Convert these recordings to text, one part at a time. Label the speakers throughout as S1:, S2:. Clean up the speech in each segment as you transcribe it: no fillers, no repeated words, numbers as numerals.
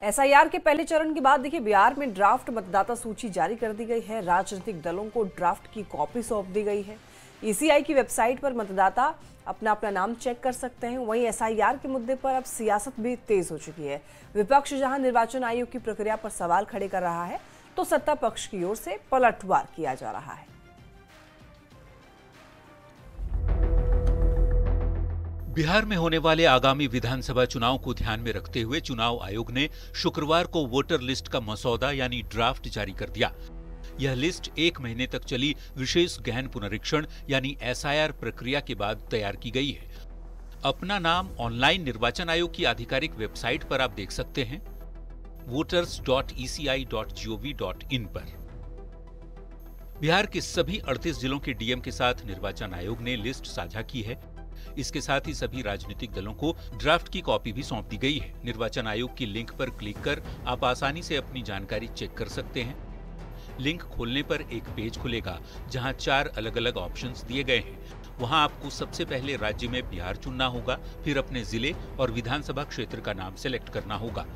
S1: SIR के पहले चरण के बाद देखिए बिहार में ड्राफ्ट मतदाता सूची जारी कर दी गई है। राजनीतिक दलों को ड्राफ्ट की कॉपी सौंप दी गई है। ईसीआई की वेबसाइट पर मतदाता अपना नाम चेक कर सकते हैं। वहीं एसआईआर के मुद्दे पर अब सियासत भी तेज हो चुकी है। विपक्ष जहां निर्वाचन आयोग की प्रक्रिया पर सवाल खड़े कर रहा है, तो सत्ता पक्ष की ओर से पलटवार किया जा रहा है।
S2: बिहार में होने वाले आगामी विधानसभा चुनाव को ध्यान में रखते हुए चुनाव आयोग ने शुक्रवार को वोटर लिस्ट का मसौदा यानी ड्राफ्ट जारी कर दिया। यह लिस्ट 1 महीने तक चली विशेष गहन पुनरीक्षण यानी एसआईआर प्रक्रिया के बाद तैयार की गई है। अपना नाम ऑनलाइन निर्वाचन आयोग की आधिकारिक वेबसाइट पर आप देख सकते हैं voters.eci.gov.in पर। बिहार के सभी 38 जिलों के डीएम के साथ निर्वाचन आयोग ने लिस्ट साझा की है। इसके साथ ही सभी राजनीतिक दलों को ड्राफ्ट की कॉपी भी सौंप दी गई है। निर्वाचन आयोग की लिंक पर क्लिक कर आप आसानी से अपनी जानकारी चेक कर सकते हैं। लिंक खोलने पर एक पेज खुलेगा जहां 4 अलग-अलग ऑप्शंस दिए गए हैं। वहां आपको सबसे पहले राज्य में बिहार चुनना होगा, फिर अपने जिले और विधानसभा क्षेत्र का नाम सेलेक्ट करना होगा।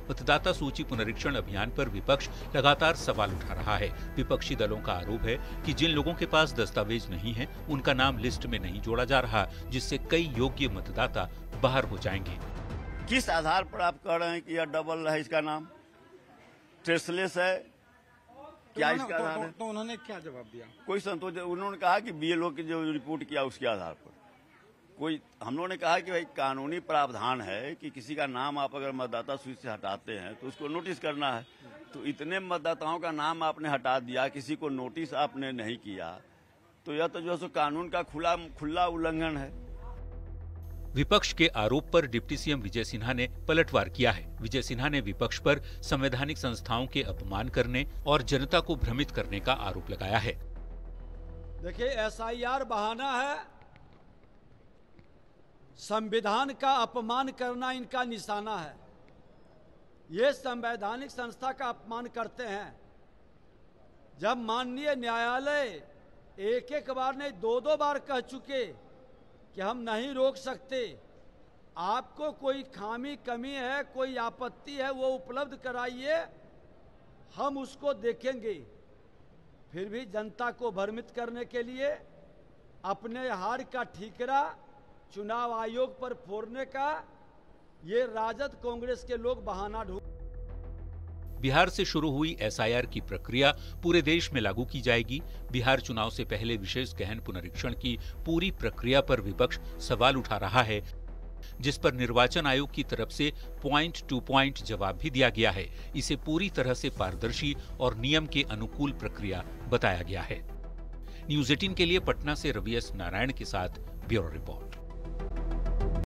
S2: मतदाता सूची पुनरीक्षण अभियान पर विपक्ष लगातार सवाल उठा रहा है। विपक्षी दलों का आरोप है कि जिन लोगों के पास दस्तावेज नहीं है, उनका नाम लिस्ट में नहीं जोड़ा जा रहा, जिससे कई योग्य मतदाता बाहर हो जाएंगे।
S3: किस आधार पर आप कह रहे हैं कि यह डबल है, इसका नाम ट्रेसलेस है? क्या इसका आधार है?
S4: तो उन्होंने क्या जवाब दिया?
S3: कोई संतोष, उन्होंने कहा कि बीएलओ की जो रिपोर्ट किया उसके आधार पर कोई, हम लोगों ने कहा कि भाई कानूनी प्रावधान है कि किसी का नाम आप अगर मतदाता सूची से हटाते हैं तो उसको नोटिस करना है। तो इतने मतदाताओं का नाम आपने हटा दिया, किसी को नोटिस आपने नहीं किया, तो यह तो जो है कानून का खुला उल्लंघन है।
S2: विपक्ष के आरोप पर डिप्टी सीएम विजय सिन्हा ने पलटवार किया है। विजय सिन्हा ने विपक्ष पर संवैधानिक संस्थाओं के अपमान करने और जनता को भ्रमित करने का आरोप लगाया है।
S4: देखिए, एसआईआर बहाना है, संविधान का अपमान करना इनका निशाना है। ये संवैधानिक संस्था का अपमान करते हैं। जब माननीय न्यायालय एक बार नहीं 2 बार कह चुके कि हम नहीं रोक सकते, आपको कोई खामी कमी है, कोई आपत्ति है, वो उपलब्ध कराइए, हम उसको देखेंगे। फिर भी जनता को भ्रमित करने के लिए अपने हार का ठीकरा चुनाव आयोग पर फोड़ने का ये राजद कांग्रेस के लोग बहाना ढूंढ।
S2: बिहार से शुरू हुई एसआईआर की प्रक्रिया पूरे देश में लागू की जाएगी। बिहार चुनाव से पहले विशेष गहन पुनरीक्षण की पूरी प्रक्रिया पर विपक्ष सवाल उठा रहा है, जिस पर निर्वाचन आयोग की तरफ से पॉइंट टू पॉइंट जवाब भी दिया गया है। इसे पूरी तरह से पारदर्शी और नियम के अनुकूल प्रक्रिया बताया गया है। न्यूज़ 18 के लिए पटना से रवि एस नारायण के साथ ब्यूरो रिपोर्ट।